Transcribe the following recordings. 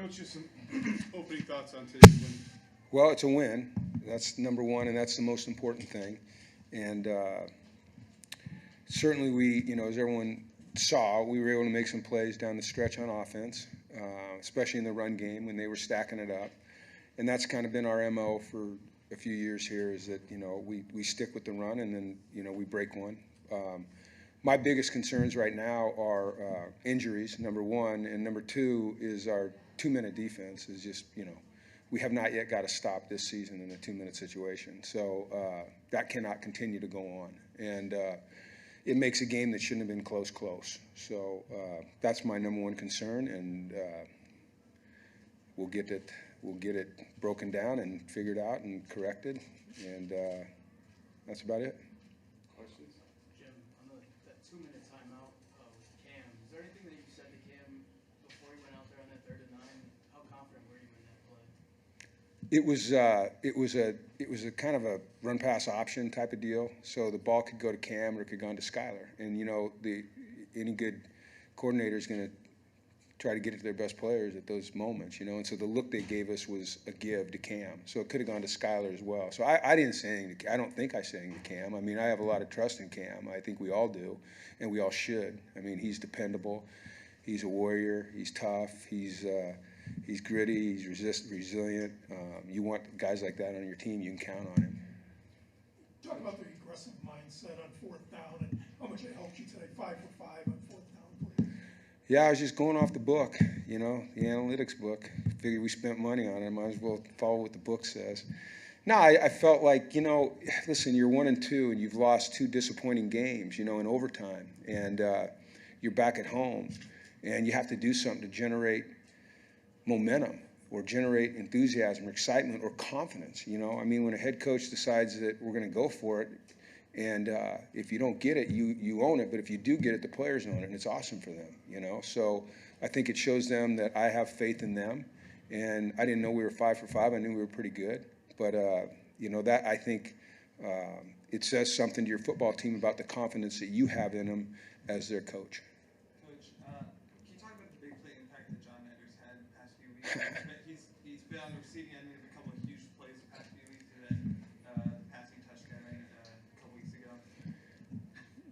Coach, just some opening thoughts on today's win. Well, it's a win. That's number one, and that's the most important thing. And certainly we, as everyone saw, we were able to make some plays down the stretch on offense, especially in the run game when they were stacking it up. And that's kind of been our MO for a few years here, is that, we stick with the run and then, we break one. My biggest concerns right now are injuries, number one, and number two is our two-minute defense is just, we have not yet got to stop this season in a two-minute situation. So that cannot continue to go on. And it makes a game that shouldn't have been close. So that's my number one concern, and we'll get it broken down and figured out and corrected, and that's about it. Questions? Jim, on that 2-minute timeout with Cam, is there anything that you said to Cam before he went out there on that 3rd and 9? How confident were you in that play? It was a kind of a run pass option type of deal. So the ball could go to Cam or it could go to Skylar. And any good coordinator is going to try to get it to their best players at those moments, And so the look they gave us was a give to Cam. So it could have gone to Skylar as well. So I didn't say anything. I don't think I said anything to Cam. I mean, I have a lot of trust in Cam. I think we all do, and we all should. I mean, he's dependable. He's a warrior. He's tough. He's gritty. He's resilient. You want guys like that on your team. You can count on him. Talk about the aggressive mindset on 4th down and how much it helped you today. 5 for 5 on 4th down, please. Yeah, I was just going off the book, the analytics book. Figured we spent money on it. Might as well follow what the book says. No, I felt like, listen, you're 1-2 and you've lost 2 disappointing games, in overtime. And you're back at home. And you have to do something to generate momentum or generate enthusiasm or excitement or confidence, I mean, when a head coach decides that we're going to go for it, and if you don't get it, you own it. But if you do get it, the players own it, and it's awesome for them, So I think it shows them that I have faith in them. And I didn't know we were 5 for 5. I knew we were pretty good. But, that I think it says something to your football team about the confidence that you have in them as their coach. Coach, can you talk about the big play impact that John Netter's had the past few weeks? He's been on the receiving end of a couple of huge plays the past few weeks, and the passing touchdown a couple weeks ago.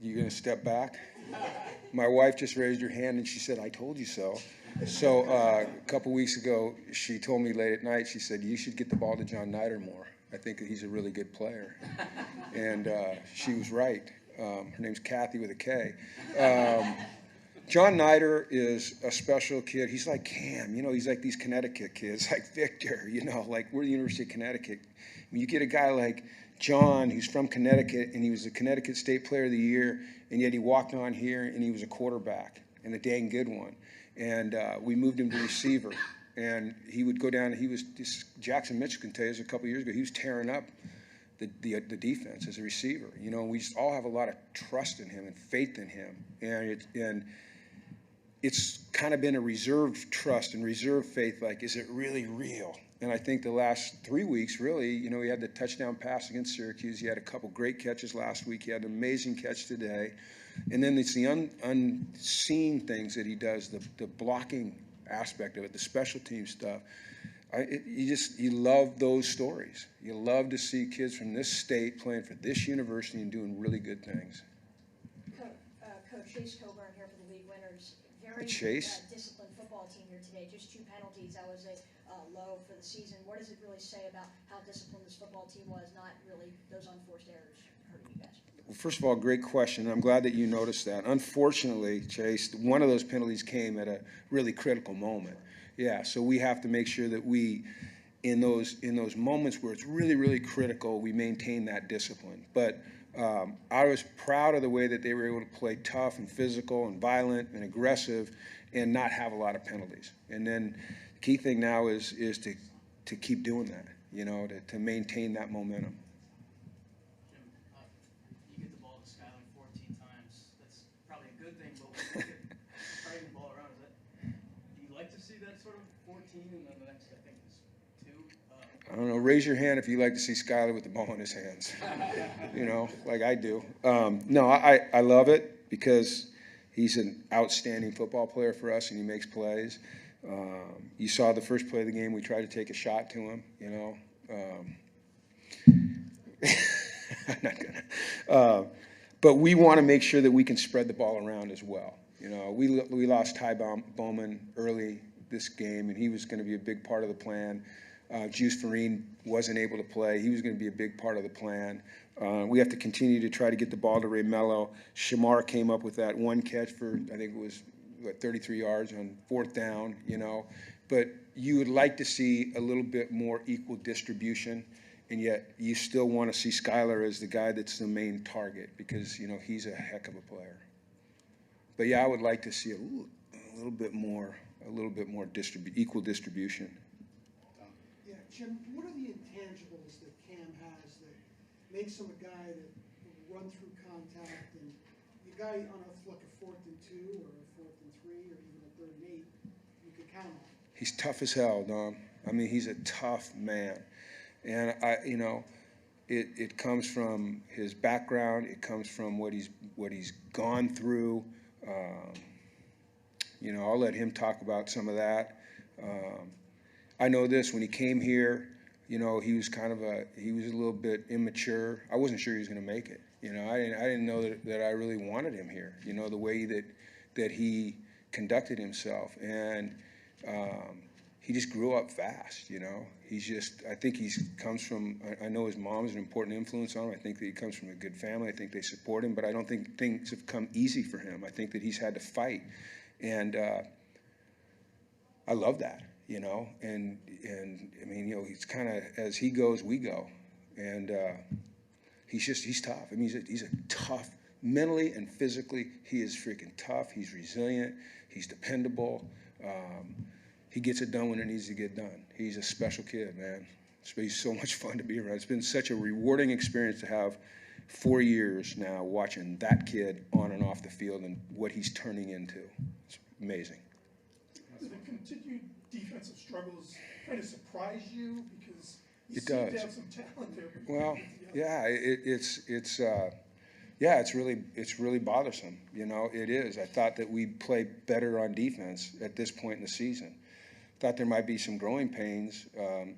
You going to step back? My wife just raised her hand and she said, "I told you so." So a couple weeks ago, she told me late at night, she said, "You should get the ball to John Neiter more. I think that he's a really good player." And she was right. Her name's Kathy with a K. John Neiter is a special kid. He's like Cam, he's like these Connecticut kids, like Victor, like we're the University of Connecticut. I mean, you get a guy like John, who's from Connecticut, and he was the Connecticut State Player of the Year, and yet he walked on here and he was a quarterback, and a dang good one. And we moved him to receiver, and he would go down. Jackson Mitchell can tell you this, a couple years ago, he was tearing up the defense as a receiver. We just all have a lot of trust in him and faith in him, and it's kind of been a reserved trust and reserved faith. Like, is it really real? And I think the last 3 weeks, really, he had the touchdown pass against Syracuse. He had a couple great catches last week. He had an amazing catch today. And then it's the unseen things that he does, the blocking aspect of it, the special team stuff. You love those stories. You love to see kids from this state playing for this university and doing really good things. Coach Chase Coburn here for the league winners. Very disciplined football team here today. Just 2 penalties. That was a low for the season. What does it really say about how disciplined this football team was? Not really those unforced errors hurting you guys. Well, first of all, great question. I'm glad that you noticed that. Unfortunately, Chase, one of those penalties came at a really critical moment. Yeah, so we have to make sure that we, in those moments where it's really, really critical, we maintain that discipline. But I was proud of the way that they were able to play tough and physical and violent and aggressive and not have a lot of penalties. And then the key thing now is to keep doing that, to maintain that momentum. Jim, you get the ball to Skylar 14 times. That's probably a good thing, but when you look at spreading the ball around, do you like to see that sort of 14 and then the next, I think, is 2? I don't know. Raise your hand if you like to see Skylar with the ball in his hands, like I do. No, I love it because he's an outstanding football player for us and he makes plays. You saw the first play of the game, we tried to take a shot to him, you know. I'm not gonna. But we want to make sure that we can spread the ball around as well. You know, we lost Ty Bowman early this game, and he was going to be a big part of the plan. Juice Farine wasn't able to play. He was going to be a big part of the plan. We have to continue to try to get the ball to Ray Mello. Shamar came up with that one catch for, I think it was, 33 yards on 4th down, you know. But you would like to see a little bit more equal distribution, and yet you still want to see Skylar as the guy that's the main target because, you know, he's a heck of a player. But, yeah, I would like to see a little bit more equal distribution. Yeah, Jim, what are the intangibles that Cam has that makes him a guy that will run through contact and the guy on like a 4th and 2 or a 4th and 3 or even a 3rd and 8, you could count on? He's tough as hell, Dom. I mean, he's a tough man. And, you know, it comes from his background. It comes from what he's gone through. You know, I'll let him talk about some of that. I know this, when he came here, you know, he was a little bit immature. I wasn't sure he was going to make it. You know, I didn't know that I really wanted him here. You know, the way that he conducted himself, and he just grew up fast. You know, I think comes from. I know his mom's an important influence on him. I think that he comes from a good family. I think they support him, but I don't think things have come easy for him. I think that he's had to fight, and I love that. You know, and I mean, you know, he's kind of, as he goes, we go, and he's tough. I mean, he's a tough, mentally and physically. He is freaking tough. He's resilient. He's dependable. He gets it done when it needs to get done. He's a special kid, man. He's so much fun to be around. It's been such a rewarding experience to have 4 years now watching that kid on and off the field and what he's turning into. It's amazing. Does the continued defensive struggles kind of surprise you because you It seem does. to have some talent there? But Well, yeah, it's really bothersome. You know, it is. I thought that we'd play better on defense at this point in the season. Thought there might be some growing pains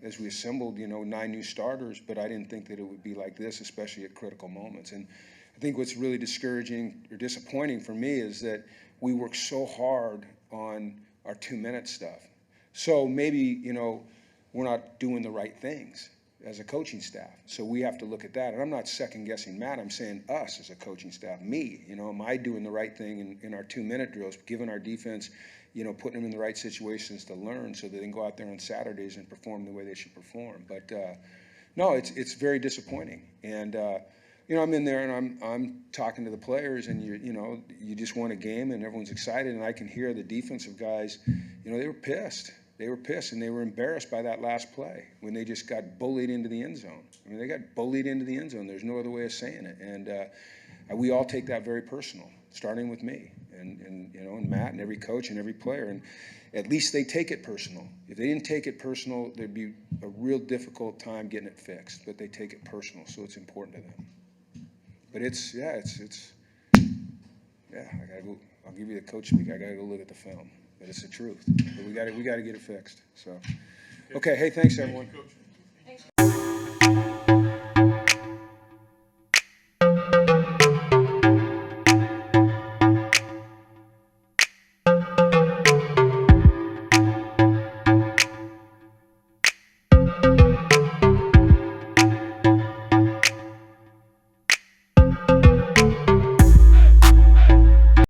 as we assembled, you know, 9 new starters, but I didn't think that it would be like this, especially at critical moments. And I think what's really discouraging or disappointing for me is that we work so hard on our 2-minute stuff. So maybe, you know, we're not doing the right things as a coaching staff. So we have to look at that. And I'm not second-guessing Matt. I'm saying us as a coaching staff, me. You know, am I doing the right thing in our 2-minute drills, giving our defense, you know, putting them in the right situations to learn so they can go out there on Saturdays and perform the way they should perform. But, no, it's very disappointing. And, you know, I'm in there and I'm talking to the players, and you know, you just won a game and everyone's excited, and I can hear the defensive guys, you know, they were pissed. They were pissed, and they were embarrassed by that last play when they just got bullied into the end zone. I mean, they got bullied into the end zone. There's no other way of saying it. And we all take that very personal, starting with me and you know, and Matt and every coach and every player. And at least they take it personal. If they didn't take it personal, there'd be a real difficult time getting it fixed. But they take it personal, so it's important to them. But I gotta go. I'll give you the coach speak. I gotta go look at the film. But it's the truth. But we gotta get it fixed. So, okay. Hey, thanks everyone. Thank you, Coach.